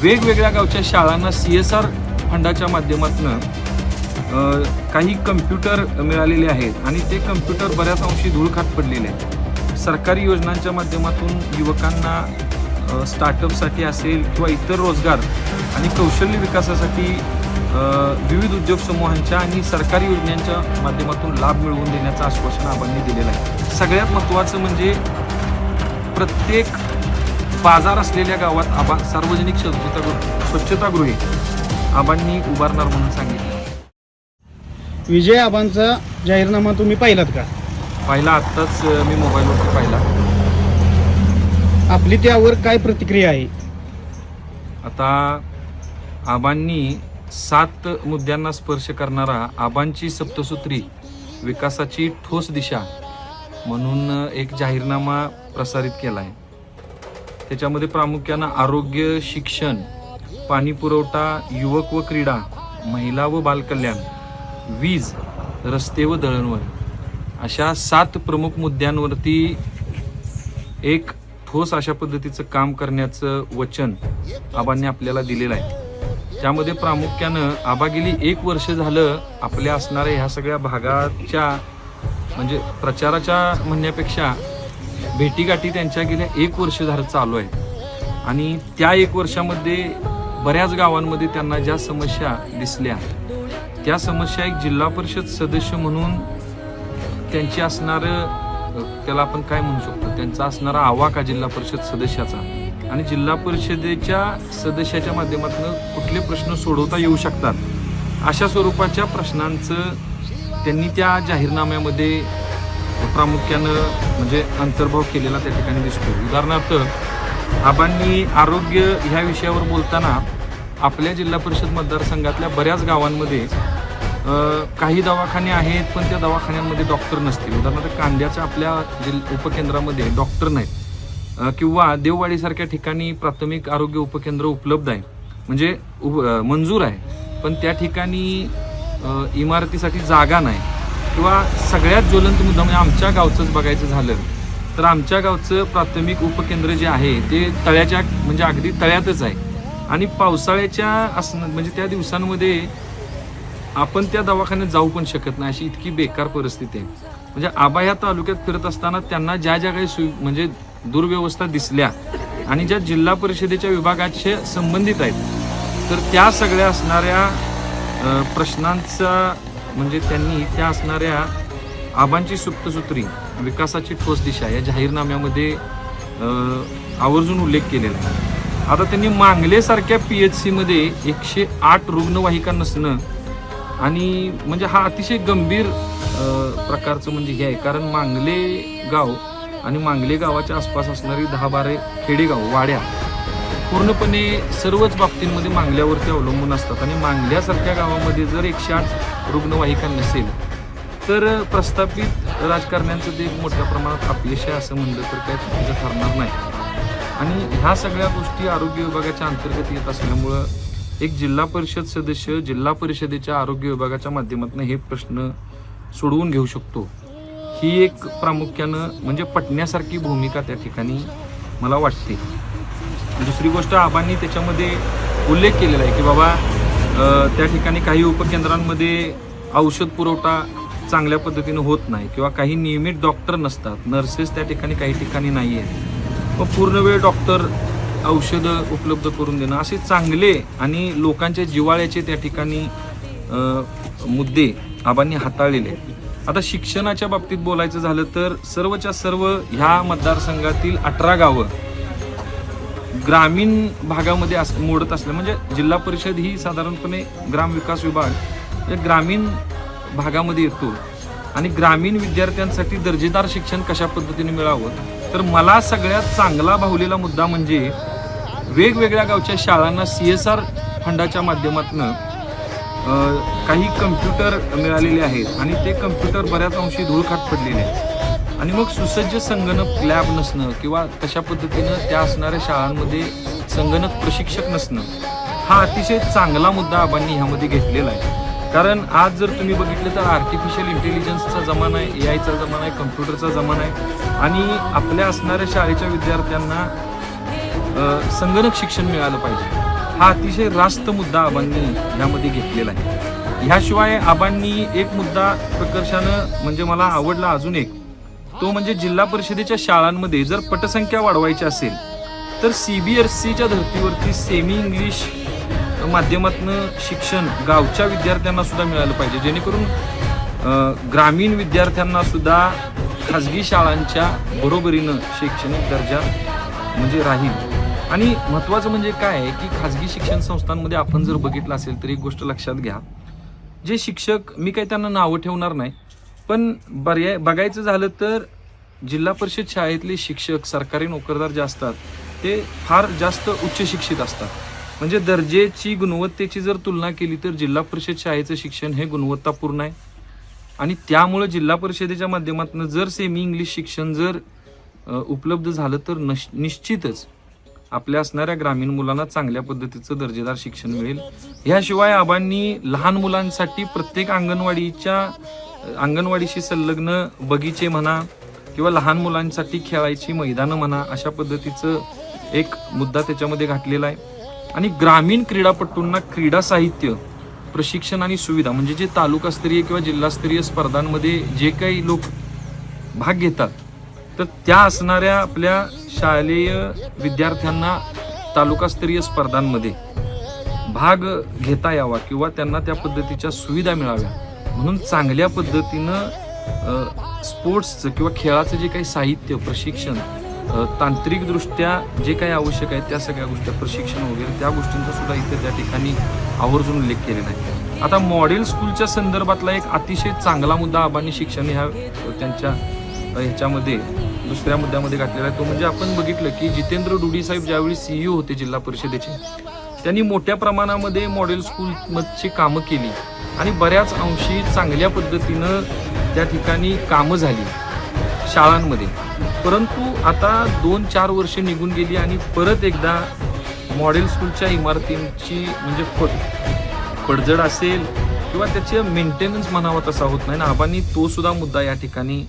वेगवेगळ्या गावच्या शाळांना CSR फंडाच्या माध्यमातून काही कम्प्युटर मिळालेले आहेत आणि ते कम्प्युटर बऱ्याच अंशी धूळ खात पडलेले आहेत. सरकारी योजनांच्या माध्यमातून युवकांना स्टार्टअपसाठी असेल किंवा इतर रोजगार आणि कौशल्य विकासासाठी विविध उद्योग समूहांच्या आणि सरकारी योजनांच्या माध्यमातून लाभ मिळवून देण्याचं आश्वासन आबांनी दिलेलं आहे. सगळ्यात महत्त्वाचं म्हणजे प्रत्येक बाजार असलेल्या गावात आबा सार्वजनिक स्वच्छतागृहे आबांनी उभारणार म्हणून सांगितलं. विजय आबांचा जाहीरनामा तुम्ही पाहिलात का? पाहिला, आत्ताच मी मोबाईलवरती पाहिला. आपली त्यावर काय प्रतिक्रिया आहे? आता आबांनी 7 मुद्द्यांना स्पर्श करणारा आबांची सप्तसूत्री विकासाची ठोस दिशा म्हणून एक जाहीरनामा प्रसारित केला आहे. त्याच्यामध्ये प्रामुख्यानं आरोग्य, शिक्षण, पाणी पुरवठा, युवक व क्रीडा, महिला व बालकल्याण, वीज, रस्ते व दळणवळण अशा 7 प्रमुख मुद्द्यांवरती एक ठोस अशा पद्धतीचं काम करण्याचं वचन आबांनी आपल्याला दिलेलं आहे. त्यामध्ये प्रामुख्यानं आबा गेली 1 वर्ष झालं आपल्या असणाऱ्या ह्या सगळ्या भागाच्या म्हणजे प्रचाराच्या म्हणण्यापेक्षा भेटीगाठी त्यांच्या गेल्या 1 वर्ष झालं चालू आहे आणि त्या 1 वर्षामध्ये बऱ्याच गावांमध्ये त्यांना ज्या समस्या दिसल्या त्या समस्या एक जिल्हा परिषद सदस्य म्हणून त्यांची असणारं त्याला आपण काय म्हणू शकतो त्यांचा असणारा आवाका जिल्हा परिषद सदस्याचा आणि जिल्हा परिषदेच्या सदस्याच्या माध्यमातून कुठले प्रश्न सोडवता येऊ शकतात अशा स्वरूपाच्या प्रश्नांचं त्यांनी त्या जाहीरनाम्यामध्ये प्रामुख्यानं म्हणजे अंतर्भाव केलेला त्या ठिकाणी दिसतो. उदाहरणार्थ आबांनी आरोग्य ह्या विषयावर बोलताना आपल्या जिल्हा परिषद मतदारसंघातल्या बऱ्याच गावांमध्ये काही दवाखाने आहेत पण त्या दवाखान्यांमध्ये डॉक्टर नसतील. उदाहरणार्थ कांद्याच्या आपल्या उपकेंद्रामध्ये डॉक्टर नाहीत किंवा देववाडीसारख्या ठिकाणी प्राथमिक आरोग्य उपकेंद्र उपलब्ध आहे म्हणजे मंजूर आहे पण त्या ठिकाणी इमारतीसाठी जागा नाही किंवा सगळ्यात ज्वलंत मुद्दा म्हणजे आमच्या गावचंच बघायचं झालं तर आमच्या गावचं प्राथमिक उपकेंद्र जे आहे ते तळ्याच्या म्हणजे अगदी तळ्यातच आहे आणि पावसाळ्याच्या असणं म्हणजे त्या दिवसांमध्ये आपण त्या दवाखान्यात जाऊ पण शकत नाही अशी इतकी बेकार परिस्थिती आहे. म्हणजे आबा ह्या तालुक्यात फिरत असताना त्यांना ज्या ज्या काही म्हणजे दुर्व्यवस्था दिसल्या आणि ज्या जिल्हा परिषदेच्या विभागाचे संबंधित आहेत तर त्या सगळ्या असणाऱ्या प्रश्नांचा म्हणजे त्यांनी त्या असणाऱ्या आबांची सुप्तसूत्री विकासाची ठोस दिशा या जाहीरनाम्यामध्ये आवर्जून उल्लेख केलेला आहे. आता त्यांनी मांगलेसारख्या PHCमध्ये 108 रुग्णवाहिका नसणं आणि म्हणजे हा अतिशय गंभीर प्रकारचं म्हणजे हे आहे कारण मांगले गाव आणि मांगले गावाच्या आसपास असणारी 10-12 खेडेगाव वाड्या पूर्णपणे सर्वच बाबतींमध्ये मांगल्यावरती अवलंबून असतात आणि मांगल्यासारख्या गावामध्ये जर 108 रुग्णवाहिका नसेल तर प्रस्थापित राजकारण्यांचं ते एक मोठ्या प्रमाणात अपयश आहे असं म्हणलं तर काही चुकीचं ठरणार नाही. आणि ह्या सगळ्या गोष्टी आरोग्य विभागाच्या अंतर्गत येत असल्यामुळं एक जिल्हा परिषद सदस्य जिल्हा परिषदेच्या आरोग्य विभागाच्या माध्यमातून हे प्रश्न सोडवून घेऊ शकतो ही एक प्रामुख्यानं म्हणजे पटण्यासारखी भूमिका त्या ठिकाणी मला वाटते. दुसरी गोष्ट आबांनी त्याच्यामध्ये उल्लेख केलेला आहे की बाबा त्या ठिकाणी काही उपकेंद्रांमध्ये औषध पुरवठा चांगल्या पद्धतीनं होत नाही किंवा काही नियमित डॉक्टर नसतात, नर्सेस त्या ठिकाणी काही ठिकाणी नाही आहेत, मग पूर्णवेळ डॉक्टर औषधं उपलब्ध करून देणं असे चांगले आणि लोकांच्या जिव्हाळ्याचे त्या ठिकाणी मुद्दे आबांनी हाताळलेले आहेत. आता शिक्षणाच्या बाबतीत बोलायचं झालं तर सर्वच्या सर्व ह्या मतदारसंघातील 18 गावं ग्रामीण भागामध्ये मोडत असल्या म्हणजे जिल्हा परिषद ही साधारणपणे ग्रामविकास विभाग या ग्रामीण भागामध्ये येतो आणि ग्रामीण विद्यार्थ्यांसाठी दर्जेदार शिक्षण कशा पद्धतीने मिळावं तर मला सगळ्यात चांगला भावलेला मुद्दा म्हणजे वेगवेगळ्या गावच्या शाळांना CSR फंडाच्या माध्यमातून काही कम्प्युटर मिळालेले आहेत आणि ते कम्प्युटर बऱ्याच अंशी धूळ खात पडलेले आहेत आणि मग सुसज्ज संगणक लॅब नसणं किंवा तशा पद्धतीनं त्या असणाऱ्या शाळांमध्ये संगणक प्रशिक्षक नसणं हा अतिशय चांगला मुद्दा आबांनी ह्यामध्ये घेतलेला आहे. कारण आज जर तुम्ही बघितलं तर आर्टिफिशियल इंटेलिजन्सचा जमाना आहे, AI चा जमाना आहे, कम्प्युटरचा जमाना आहे आणि आपल्या असणाऱ्या शाळेच्या विद्यार्थ्यांना संगणक शिक्षण मिळालं पाहिजे. हा अतिशय रास्त मुद्दा आबांनी यामध्ये घेतलेला आहे. ह्याशिवाय आबांनी एक मुद्दा प्रकर्षानं म्हणजे मला आवडला अजून एक, तो म्हणजे जिल्हा परिषदेच्या शाळांमध्ये जर पटसंख्या वाढवायची असेल तर CBSEच्या धर्तीवरती सेमी इंग्लिश माध्यमातून शिक्षण गावच्या विद्यार्थ्यांना सुद्धा मिळालं पाहिजे, जेणेकरून ग्रामीण विद्यार्थ्यांना सुद्धा खाजगी शाळांच्या बरोबरीनं शैक्षणिक दर्जा म्हणजे राहील. आणि महत्त्वाचं म्हणजे काय आहे की खाजगी शिक्षण संस्थांमध्ये आपण जर बघितलं असेल तर एक गोष्ट लक्षात घ्या, जे शिक्षक, मी काही त्यांना नावं ठेवणार नाही, पण बघायचं झालं तर जिल्हा परिषद शाळेतले शिक्षक, सरकारी नोकरदार जे असतात ते फार जास्त उच्च शिक्षित असतात. म्हणजे दर्जेची, गुणवत्तेची जर तुलना केली तर जिल्हा परिषद शाळेचं शिक्षण हे गुणवत्तापूर्ण आहे. आणि त्यामुळे जिल्हा परिषदेच्या माध्यमातून जर सेमी इंग्लिश शिक्षण जर उपलब्ध झालं तर निश्चितच आपल्या असणाऱ्या ग्रामीण मुलांना चांगल्या पद्धतीचं दर्जेदार शिक्षण मिळेल. ह्याशिवाय आबांनी लहान मुलांसाठी प्रत्येक अंगणवाडीशी संलग्न बगीचे म्हणा किंवा लहान मुलांसाठी खेळायची मैदानं म्हणा, अशा पद्धतीचं एक मुद्दा त्याच्यामध्ये घातलेला आहे. आणि ग्रामीण क्रीडापटूंना क्रीडा साहित्य, प्रशिक्षण आणि सुविधा, म्हणजे जे तालुकास्तरीय किंवा जिल्हास्तरीय स्पर्धांमध्ये जे काही लोक भाग घेतात तर त्या असणाऱ्या आपल्या शालेय विद्यार्थ्यांना तालुकास्तरीय स्पर्धांमध्ये भाग घेता यावा किंवा त्यांना त्या पद्धतीच्या सुविधा मिळाव्या म्हणून चांगल्या पद्धतीनं स्पोर्ट्सचं किंवा खेळाचं जे काही साहित्य, प्रशिक्षण, तांत्रिकदृष्ट्या जे काही आवश्यक आहे त्या सगळ्या गोष्टी, प्रशिक्षण वगैरे त्या गोष्टींचा सुद्धा इथे त्या ठिकाणी आवर्जून उल्लेख केलेला आहे. आता मॉडेल स्कूलच्या संदर्भातला एक अतिशय चांगला मुद्दा आबांनी शिक्षण ह्या त्यांच्या ह्याच्यामध्ये दुसऱ्या मुद्द्यामध्ये घातलेला आहे. तो म्हणजे आपण बघितलं की जितेंद्र डुडी साहेब ज्यावेळी CEO होते जिल्हा परिषदेचे, त्यांनी मोठ्या प्रमाणामध्ये मॉडेल स्कूलची कामं केली आणि बऱ्याच अंशी चांगल्या पद्धतीनं त्या ठिकाणी कामं झाली शाळांमध्ये. परंतु आता 2-4 वर्ष निघून गेली आणि परत एकदा मॉडेल स्कूलच्या इमारतींची म्हणजे पडझड असेल किंवा त्याचे मेंटेनन्स म्हणावा तसा होत नाही ना. आबांनी तो सुद्धा मुद्दा या ठिकाणी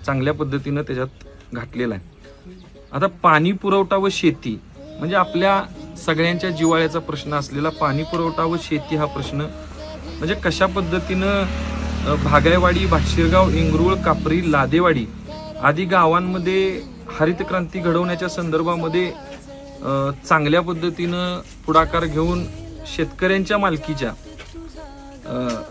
चांगल्या पद्धतीनं त्याच्यात घातलेला आहे. आता पाणी पुरवठा व शेती म्हणजे आपल्या सगळ्यांच्या जिव्हाळ्याचा प्रश्न असलेला पाणी पुरवठा व शेती हा प्रश्न म्हणजे कशा पद्धतीनं भागायवाडी, भाटशिरगाव, इंगरुळ, कापरी, लादेवाडी आदी गावांमध्ये हरित क्रांती घडवण्याच्या संदर्भामध्ये चांगल्या पद्धतीनं पुढाकार घेऊन शेतकऱ्यांच्या मालकीच्या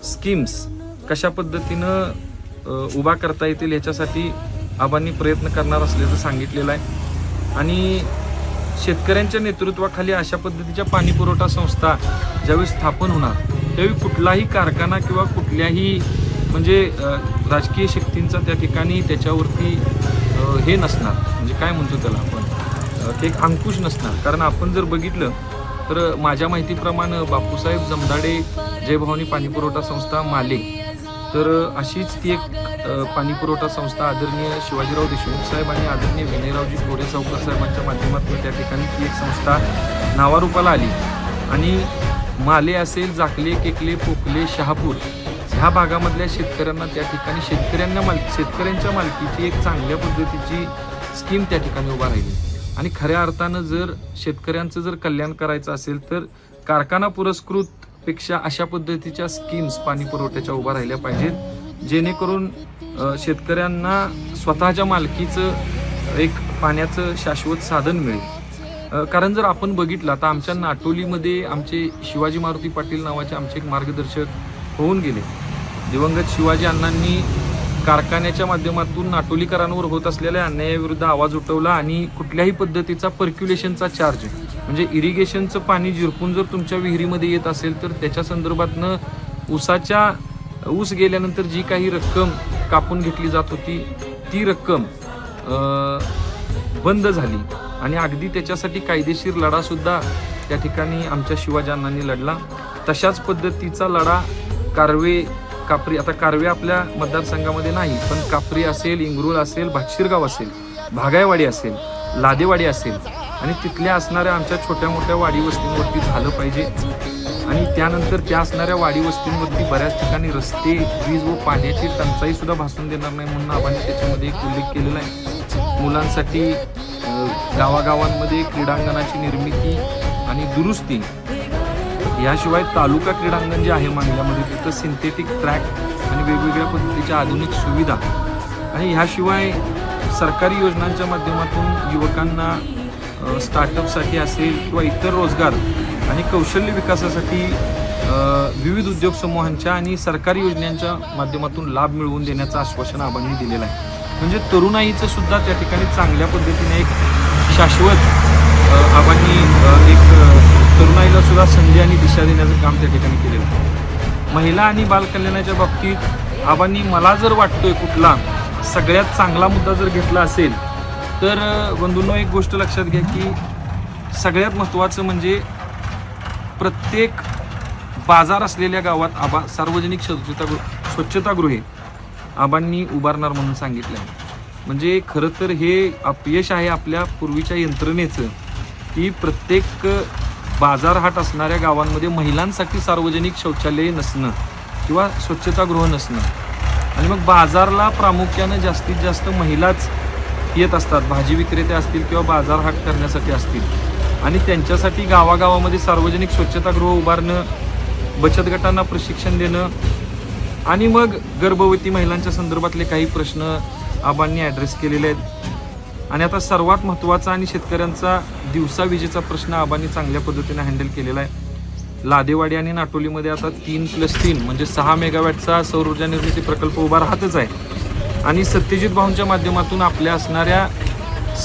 स्कीम्स कशा पद्धतीनं उभा करता येतील याच्यासाठी आबांनी प्रयत्न करणार असल्याचं सांगितलेलं आहे. आणि शेतकऱ्यांच्या नेतृत्वाखाली अशा पद्धतीच्या पाणी पुरवठा संस्था ज्यावेळी स्थापन होणार त्यावेळी कुठलाही कारखाना किंवा कुठल्याही म्हणजे राजकीय शक्तींचा त्या ठिकाणी त्याच्यावरती हे नसणार, म्हणजे काय म्हणतो त्याला आपण, एक अंकुश नसणार. कारण आपण जर बघितलं तर माझ्या माहितीप्रमाणे बापूसाहेब जमदाडे जयभवानी पाणी पुरवठा संस्था माले, तर अशीच ती एक पाणी पुरवठा संस्था आदरणीय शिवाजीराव देशमुख साहेब आणि आदरणीय विनयरावजी गोरे सावकर साहेबांच्या माध्यमातून त्या ठिकाणी ती एक संस्था नावारूपाला आली. आणि माले असेल, जाकले, केकले, पोकले, शहापूर ह्या भागामधल्या शेतकऱ्यांना त्या ठिकाणी शेतकऱ्यांच्या मालकीची एक चांगल्या पद्धतीची स्कीम त्या ठिकाणी उभा राहिली. आणि खऱ्या अर्थानं जर शेतकऱ्यांचं जर कल्याण करायचं असेल तर कारखाना पुरस्कृत पेक्षा अशा पद्धतीच्या स्कीम्स पाणी पुरवठ्याच्या उभा राहिल्या पाहिजेत, जेणेकरून शेतकऱ्यांना स्वतःच्या मालकीचं एक पाण्याचं शाश्वत साधन मिळेल. कारण जर आपण बघितलं आता आमच्या नाटोलीमध्ये आमचे शिवाजी मारुती पाटील नावाचे आमचे एक मार्गदर्शक होऊन गेले. दिवंगत शिवाजी अण्णांनी कारखान्याच्या माध्यमातून नाटोलीकरांवर होत असलेल्या अन्यायाविरुद्ध आवाज उठवला आणि कुठल्याही पद्धतीचा पर्क्युलेशनचा चार्ज म्हणजे इरिगेशनचं पाणी झिरपून जर तुमच्या विहिरीमध्ये येत असेल तर त्याच्या संदर्भातनं ऊस गेल्यानंतर जी काही रक्कम कापून घेतली जात होती ती रक्कम बंद झाली. आणि अगदी त्याच्यासाठी कायदेशीर लढा सुद्धा त्या ठिकाणी आमच्या शिवाजी अण्णांनी लढला. तशाच पद्धतीचा लढा कापरी, आता कारवे आपल्या मतदारसंघामध्ये नाही, पण कापरी असेल, इंगरुळ असेल, भाटशिरगाव असेल, भागायवाडी असेल, लादेवाडी असेल आणि तिथल्या असणाऱ्या आमच्या छोट्या मोठ्या वाडी वस्तींवरती झालं पाहिजे. आणि त्यानंतर त्या असणाऱ्या वाडी वस्तींवरती बऱ्याच ठिकाणी रस्ते, वीज व पाण्याची टंचाई सुद्धा भासून देणार नाही म्हणून आपण त्याच्यामध्ये एक उल्लेख केलेला आहे. मुलांसाठी गावागावांमध्ये क्रीडांगणाची निर्मिती आणि दुरुस्ती याशिवाय तालुका क्रीडांगण जे आहे मांगल्यामध्ये तिथं सिंथेटिक ट्रॅक आणि वेगवेगळ्या पद्धतीच्या आधुनिक सुविधा आणि ह्याशिवाय सरकारी योजनांच्या माध्यमातून युवकांना स्टार्टअपसाठी असेल किंवा इतर रोजगार आणि कौशल्य विकासासाठी विविध उद्योग समूहांच्या आणि सरकारी योजनांच्या माध्यमातून लाभ मिळवून देण्याचं आश्वासन आबांनी दिलेलं आहे. म्हणजे तरुणाईचं सुद्धा त्या ठिकाणी चांगल्या पद्धतीने एक शाश्वत आबांनी एक तरुणाईला सुद्धा संधी आणि दिशा देण्याचं काम त्या ठिकाणी केलेलं आहे. महिला आणि बालकल्याणाच्या बाबतीत आबांनी मला जर वाटतोय कुठला सगळ्यात चांगला मुद्दा जर घेतला असेल तर बंधूंनो एक गोष्ट लक्षात घ्या की सगळ्यात महत्त्वाचं म्हणजे प्रत्येक बाजार असलेल्या गावात आबा सार्वजनिक स्वच्छतागृहे आबांनी उभारणार म्हणून सांगितलं आहे. म्हणजे खरं तर हे अपयश आहे आपल्या पूर्वीच्या यंत्रणेचं की प्रत्येक बाजारहाट असणाऱ्या गावांमध्ये महिलांसाठी सार्वजनिक शौचालय नसणं किंवा स्वच्छतागृह नसणं आणि मग बाजारला प्रामुख्यानं जास्तीत जास्त महिलाच येत असतात. भाजी विक्रेते असतील किंवा बाजारहाट करण्यासाठी असतील आणि त्यांच्यासाठी गावागावामध्ये सार्वजनिक स्वच्छतागृह उभारणं, बचत गटांना प्रशिक्षण देणं आणि मग गर्भवती महिलांच्या संदर्भातले काही प्रश्न आबांनी ॲड्रेस केलेले आहेत. आणि आता सर्वात महत्त्वाचा आणि शेतकऱ्यांचा दिवसा विजेचा प्रश्न आबांनी चांगल्या पद्धतीने हँडल केलेला आहे. लादेवाडी आणि नाटोलीमध्ये आता 3+3 म्हणजे 6 मेगावॅटचा सौर ऊर्जा निर्मिती प्रकल्प उभा राहतच आहे आणि सत्यजित भाऊंच्या माध्यमातून आपल्या असणाऱ्या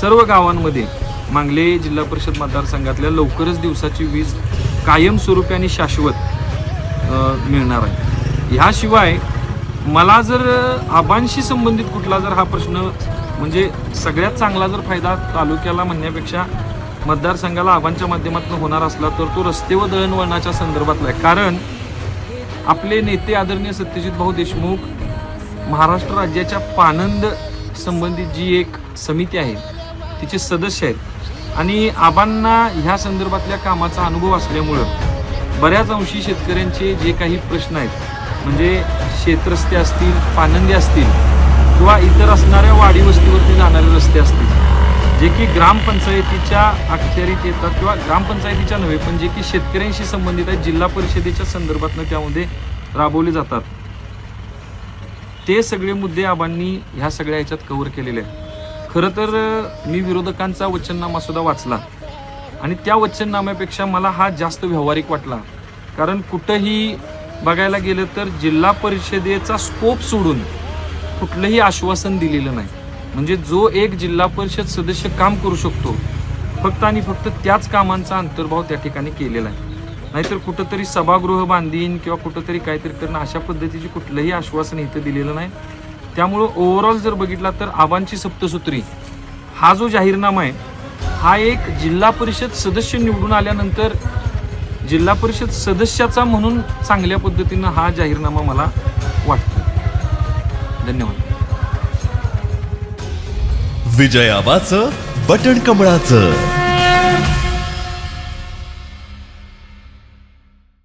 सर्व गावांमध्ये मांगले जिल्हा परिषद मतदारसंघातल्या लवकरच दिवसाची वीज कायमस्वरूपी आणि शाश्वत मिळणार आहे. ह्याशिवाय मला जर आबांशी संबंधित कुठला जर हा प्रश्न म्हणजे सगळ्यात चांगला जर फायदा तालुक्याला म्हणण्यापेक्षा मतदारसंघाला आबांच्या माध्यमातून होणार असला तर तो रस्ते व दळणवळणाच्या संदर्भातला आहे. कारण आपले नेते आदरणीय सत्यजित भाऊ देशमुख महाराष्ट्र राज्याच्या पाणंद संबंधित जी एक समिती आहे तिचे सदस्य आहेत आणि आबांना ह्या संदर्भातल्या कामाचा अनुभव असल्यामुळं बऱ्याच अंशी शेतकऱ्यांचे जे काही प्रश्न आहेत म्हणजे शेतरस्ते असतील, पाणंदे असतील किंवा इतर असणाऱ्या वाडी वस्तीवरती जाणारे रस्ते असतील जे की ग्रामपंचायतीच्या अखत्यारीत येतात किंवा ग्रामपंचायतीच्या नव्हे पण जे की शेतकऱ्यांशी संबंधित आहेत, जिल्हा परिषदेच्या संदर्भातनं त्यामध्ये राबवले जातात, ते सगळे मुद्दे आबांनी ह्या सगळ्या ह्याच्यात कव्हर केलेले आहेत. खरं तर मी विरोधकांचा वचननामा सुद्धा वाचला आणि त्या वचननाम्यापेक्षा मला हा जास्त व्यावहारिक वाटला. कारण कुठंही बघायला गेलं तर जिल्हा परिषदेचा स्कोप सोडून कुठलंही आश्वासन दिलेलं नाही. म्हणजे जो एक जिल्हा परिषद सदस्य काम करू शकतो फक्त आणि फक्त त्याच कामांचा अंतर्भाव त्या ठिकाणी केलेला आहे. नाहीतर कुठंतरी सभागृह बांधीन किंवा कुठंतरी काहीतरी करणं अशा पद्धतीची कुठलंही आश्वासन इथं दिलेलं नाही. त्यामुळं ओव्हरऑल जर बघितला तर आबांची सप्तसूत्री हा जो जाहीरनामा आहे हा एक जिल्हा परिषद सदस्य निवडून आल्यानंतर जिल्हा परिषद सदस्याचा म्हणून चांगल्या पद्धतीनं हा जाहीरनामा मला वाटतो. धन्यवाद. विजय आबाचं बटण कमळाचं.